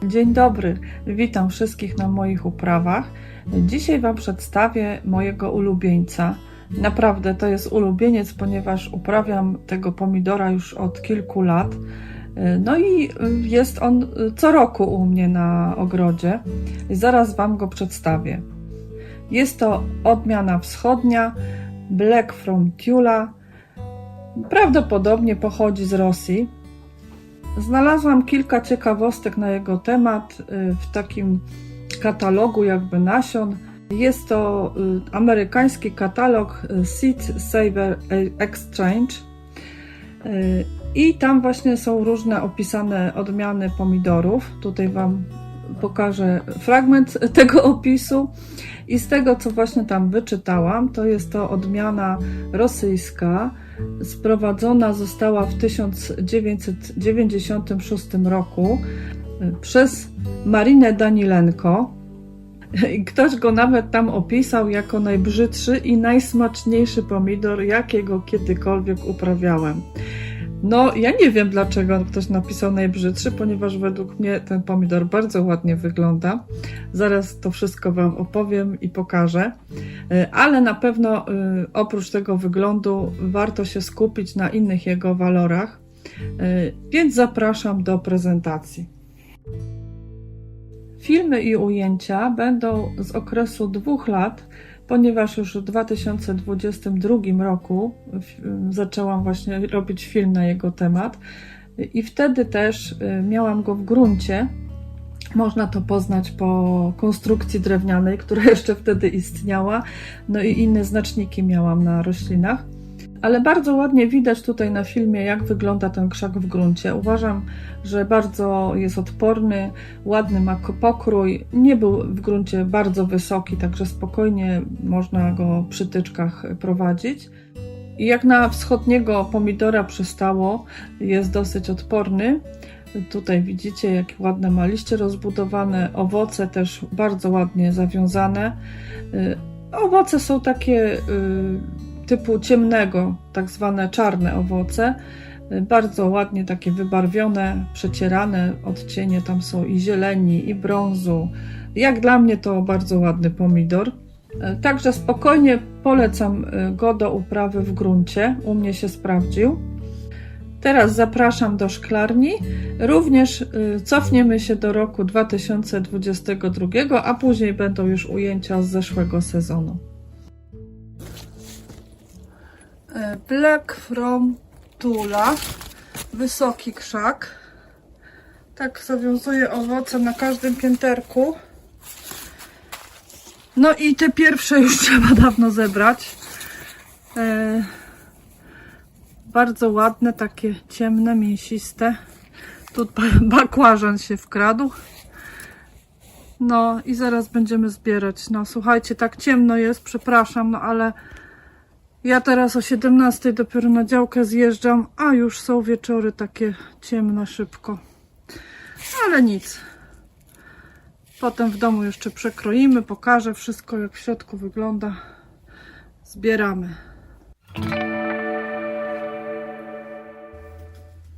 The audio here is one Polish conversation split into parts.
Dzień dobry, witam wszystkich na moich uprawach. Dzisiaj Wam przedstawię mojego ulubieńca. Naprawdę to jest ulubieniec, ponieważ uprawiam tego pomidora już od kilku lat. No i jest on co roku u mnie na ogrodzie. Zaraz Wam go przedstawię. Jest to odmiana wschodnia, Black from Tula. Prawdopodobnie pochodzi z Rosji. Znalazłam kilka ciekawostek na jego temat w takim katalogu jakby nasion. Jest to amerykański katalog Seed Saver Exchange i tam właśnie są różne opisane odmiany pomidorów. Tutaj Wam pokażę fragment tego opisu i z tego, co właśnie tam wyczytałam, to jest to odmiana rosyjska. Sprowadzona została w 1996 roku przez Marinę Danilenko. I ktoś go nawet tam opisał jako najbrzydszy i najsmaczniejszy pomidor, jakiego kiedykolwiek uprawiałem. No, ja nie wiem, dlaczego ktoś napisał najbrzydszy, ponieważ według mnie ten pomidor bardzo ładnie wygląda. Zaraz to wszystko Wam opowiem i pokażę. Ale na pewno oprócz tego wyglądu warto się skupić na innych jego walorach. Więc zapraszam do prezentacji. Filmy i ujęcia będą z okresu 2 lat, ponieważ już w 2022 roku zaczęłam właśnie robić film na jego temat i wtedy też miałam go w gruncie. Można to poznać po konstrukcji drewnianej, która jeszcze wtedy istniała, no i inne znaczniki miałam na roślinach. Ale bardzo ładnie widać tutaj na filmie, jak wygląda ten krzak w gruncie. Uważam, że bardzo jest odporny, ładny ma pokrój, nie był w gruncie bardzo wysoki, także spokojnie można go przy tyczkach prowadzić. I jak na wschodniego pomidora przystało, jest dosyć odporny. Tutaj widzicie, jakie ładne ma liście rozbudowane, owoce też bardzo ładnie zawiązane. Owoce są takie typu ciemnego, tak zwane czarne owoce, bardzo ładnie takie wybarwione, przecierane odcienie, tam są i zieleni, i brązu. Jak dla mnie to bardzo ładny pomidor. Także spokojnie polecam go do uprawy w gruncie, u mnie się sprawdził. Teraz zapraszam do szklarni, również cofniemy się do roku 2022, a później będą już ujęcia z zeszłego sezonu. Black from Tula, wysoki krzak, tak zawiązuje owoce na każdym pięterku. No i te pierwsze już trzeba dawno zebrać. Bardzo ładne, takie ciemne, mięsiste. Tu bakłażan się wkradł. No i zaraz będziemy zbierać. No słuchajcie, tak ciemno jest, przepraszam, no ale ja teraz o 17 dopiero na działkę zjeżdżam, a już są wieczory takie ciemne szybko. Ale nic. Potem w domu jeszcze przekroimy, pokażę wszystko, jak w środku wygląda. Zbieramy.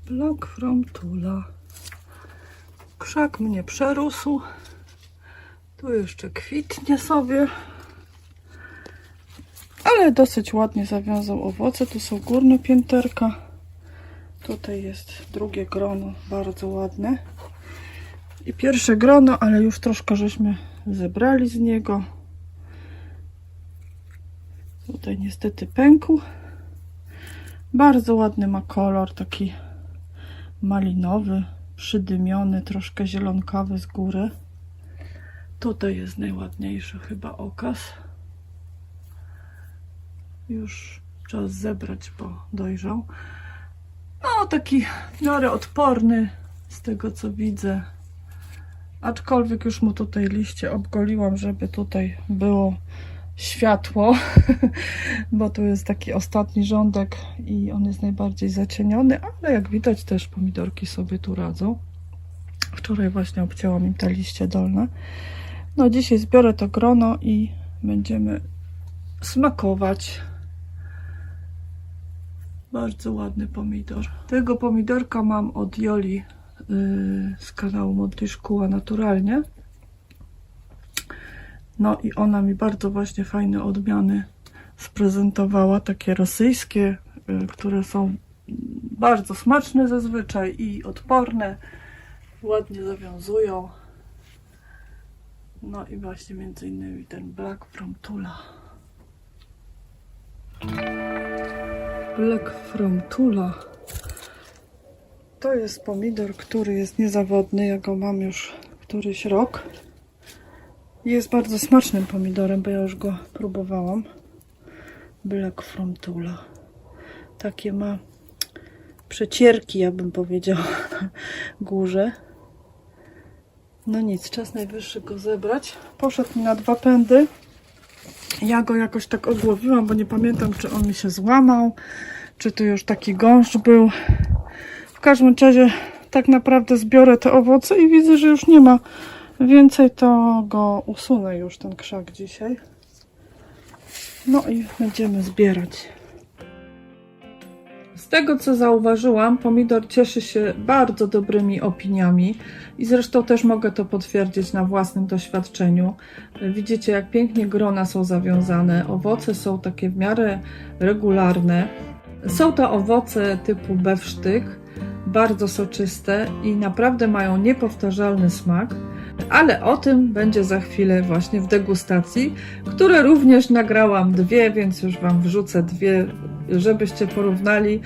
Black from Tula. Krzak mnie przerósł. Tu jeszcze kwitnie sobie. Ale dosyć ładnie zawiązał owoce. Tu są górne pięterka. Tutaj jest drugie grono, bardzo ładne. I pierwsze grono, ale już troszkę żeśmy zebrali z niego. Tutaj niestety pękł. Bardzo ładny ma kolor, taki malinowy, przydymiony, troszkę zielonkawy z góry. Tutaj jest najładniejszy chyba okaz. Już czas zebrać, bo dojrzał. No, taki w miarę odporny z tego, co widzę. Aczkolwiek już mu tutaj liście obgoliłam, żeby tutaj było światło, bo tu jest taki ostatni rządek i on jest najbardziej zacieniony, ale jak widać też pomidorki sobie tu radzą. Wczoraj właśnie obcięłam im te liście dolne. No, dzisiaj zbiorę to grono i będziemy smakować. Bardzo ładny pomidor. Tego pomidorka mam od Joli z kanału Modli Szkóła Naturalnie. No i ona mi bardzo właśnie fajne odmiany sprezentowała, takie rosyjskie, które są bardzo smaczne zazwyczaj i odporne, ładnie zawiązują. No i właśnie między innymi ten Black from Tula. Black from Tula to jest pomidor, który jest niezawodny. Ja go mam już któryś rok. Jest bardzo smacznym pomidorem, bo ja już go próbowałam. Black from Tula. Takie ma przecierki, ja bym powiedziała, na górze. No nic, czas najwyższy go zebrać. Poszedł mi na 2 pędy. Ja go jakoś tak odłowiłam, bo nie pamiętam, czy on mi się złamał, czy to już taki gąszcz był. W każdym razie tak naprawdę zbiorę te owoce i widzę, że już nie ma więcej, to go usunę już, ten krzak dzisiaj. No i będziemy zbierać. Z tego co zauważyłam, pomidor cieszy się bardzo dobrymi opiniami i zresztą też mogę to potwierdzić na własnym doświadczeniu. Widzicie, jak pięknie grona są zawiązane, owoce są takie w miarę regularne. Są to owoce typu bewsztyk, bardzo soczyste i naprawdę mają niepowtarzalny smak. Ale o tym będzie za chwilę właśnie w degustacji, które również nagrałam 2, więc już Wam wrzucę 2, żebyście porównali,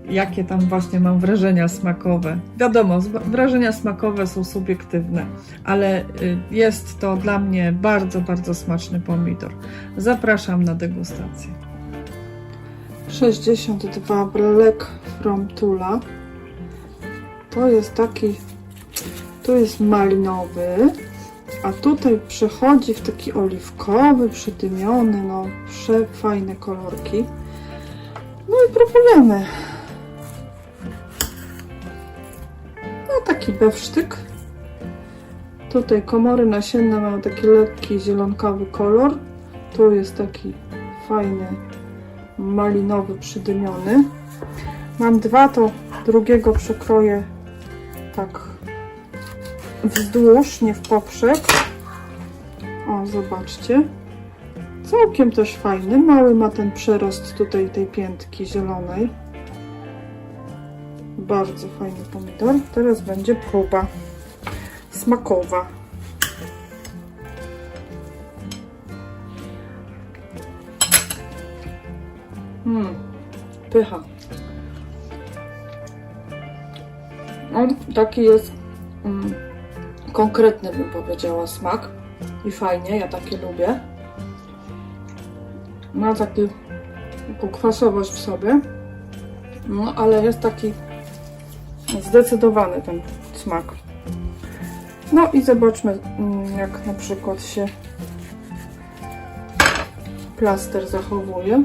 jakie tam właśnie mam wrażenia smakowe. Wiadomo, wrażenia smakowe są subiektywne, ale jest to dla mnie bardzo, bardzo smaczny pomidor. Zapraszam na degustację. 62 Black from Tula. To jest taki... Tu jest malinowy, a tutaj przechodzi w taki oliwkowy, przydymiony, no przefajne kolorki. No i próbujemy. No taki bewsztyk. Tutaj komory nasienne mają taki lekki zielonkawy kolor. Tu jest taki fajny malinowy, przydymiony. Mam 2, to drugiego przekroję tak wzdłuż, nie w poprzek. O, zobaczcie. Całkiem też fajny. Mały ma ten przerost tutaj tej piętki zielonej. Bardzo fajny pomidor. Teraz będzie próba smakowa. Pycha. On taki jest konkretny, bym powiedziała, smak i fajnie, ja takie lubię. Ma taką kwasowość w sobie, no ale jest taki zdecydowany ten smak. No i zobaczmy, jak na przykład się plaster zachowuje.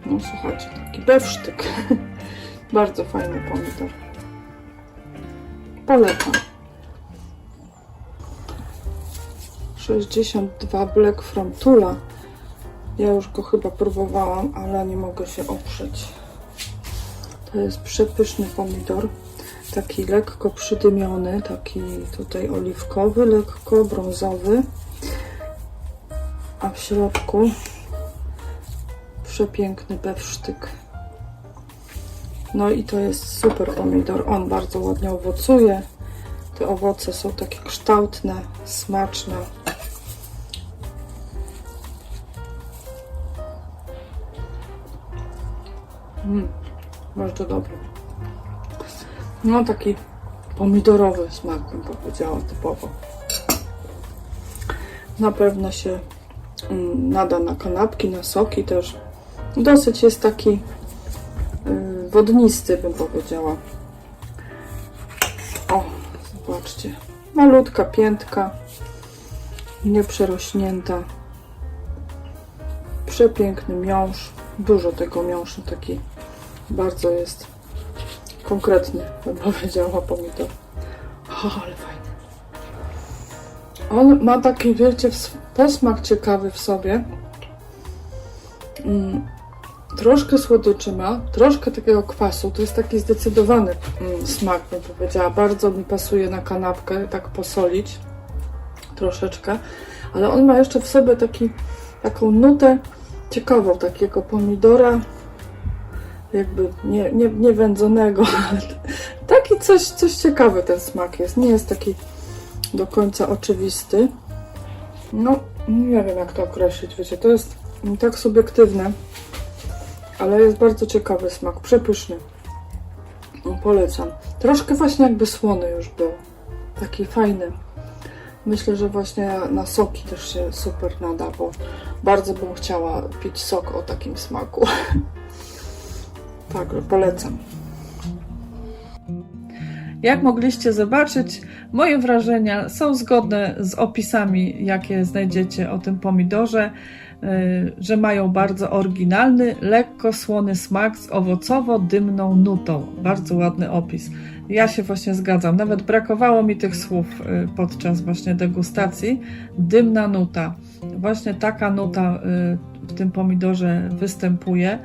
No słuchajcie, taki bewsztyk. Bardzo fajny pomidor. Polecam. 62 Black from Tula. Ja już go chyba próbowałam, ale nie mogę się oprzeć. To jest przepyszny pomidor. Taki lekko przydymiony, taki tutaj oliwkowy, lekko brązowy. A w środku przepiękny bewsztyk. No i to jest super pomidor. On bardzo ładnie owocuje. Te owoce są takie kształtne, smaczne. Bardzo dobry. No taki pomidorowy smak, bym powiedziała, typowo. Na pewno się nada na kanapki, na soki też. Dosyć jest taki wodnisty, bym powiedziała. O, zobaczcie. Malutka piętka, nieprzerośnięta. Przepiękny miąższ. Dużo tego miąższu, taki bardzo jest konkretny, bym powiedziała, pomidor. O, ale fajny. On ma taki, wiecie, posmak ciekawy w sobie. Troszkę słodyczy ma, troszkę takiego kwasu. To jest taki zdecydowany smak, bym powiedziała. Bardzo mi pasuje na kanapkę, tak posolić troszeczkę. Ale on ma jeszcze w sobie taką nutę ciekawą, takiego pomidora, jakby nie wędzonego. Taki coś ciekawy ten smak jest. Nie jest taki do końca oczywisty. No, nie wiem jak to określić, wiecie, to jest tak subiektywne, ale jest bardzo ciekawy smak, przepyszny. Polecam. Troszkę właśnie jakby słony już był. Taki fajny. Myślę, że właśnie na soki też się super nada, bo bardzo bym chciała pić sok o takim smaku. Tak, polecam. Jak mogliście zobaczyć, moje wrażenia są zgodne z opisami, jakie znajdziecie o tym pomidorze, że mają bardzo oryginalny, lekko słony smak z owocowo-dymną nutą. Bardzo ładny opis. Ja się właśnie zgadzam. Nawet brakowało mi tych słów podczas właśnie degustacji. Dymna nuta. Właśnie taka nuta w tym pomidorze występuje.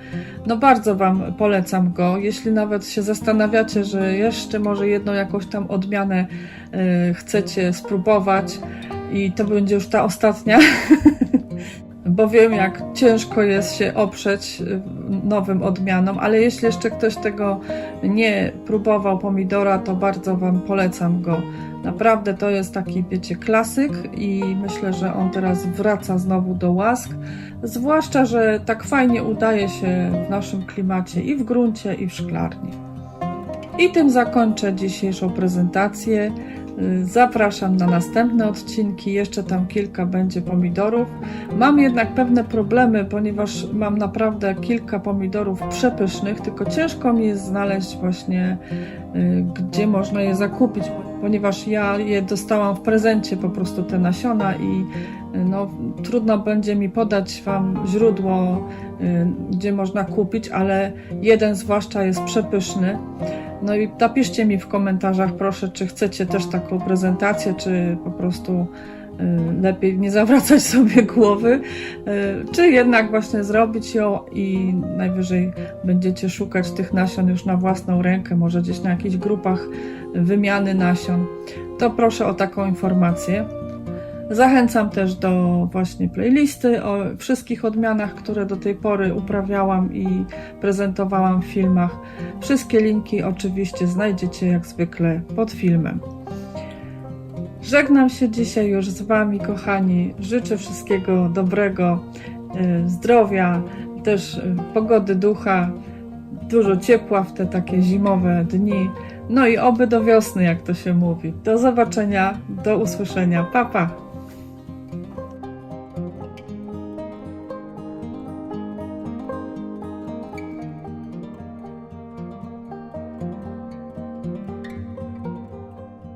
No bardzo Wam polecam go. Jeśli nawet się zastanawiacie, że jeszcze może jedną jakąś tam odmianę chcecie spróbować i to będzie już ta ostatnia, bo wiem, jak ciężko jest się oprzeć nowym odmianom, ale jeśli jeszcze ktoś tego nie próbował pomidora, to bardzo Wam polecam go. Naprawdę to jest taki, wiecie, klasyk i myślę, że on teraz wraca znowu do łask, zwłaszcza, że tak fajnie udaje się w naszym klimacie i w gruncie, i w szklarni. I tym zakończę dzisiejszą prezentację. Zapraszam na następne odcinki, jeszcze tam kilka będzie pomidorów. Mam jednak pewne problemy, ponieważ mam naprawdę kilka pomidorów przepysznych, tylko ciężko mi jest znaleźć właśnie, gdzie można je zakupić, ponieważ ja je dostałam w prezencie po prostu te nasiona i no, trudno będzie mi podać Wam źródło, gdzie można kupić, ale jeden zwłaszcza jest przepyszny. No i napiszcie mi w komentarzach, proszę, czy chcecie też taką prezentację, czy po prostu lepiej nie zawracać sobie głowy, czy jednak właśnie zrobić ją i najwyżej będziecie szukać tych nasion już na własną rękę, może gdzieś na jakichś grupach wymiany nasion. To proszę o taką informację. Zachęcam też do właśnie playlisty o wszystkich odmianach, które do tej pory uprawiałam i prezentowałam w filmach. Wszystkie linki oczywiście znajdziecie jak zwykle pod filmem. Żegnam się dzisiaj już z Wami, kochani. Życzę wszystkiego dobrego, zdrowia, też pogody ducha, dużo ciepła w te takie zimowe dni. No i oby do wiosny, jak to się mówi. Do zobaczenia, do usłyszenia. Pa, pa!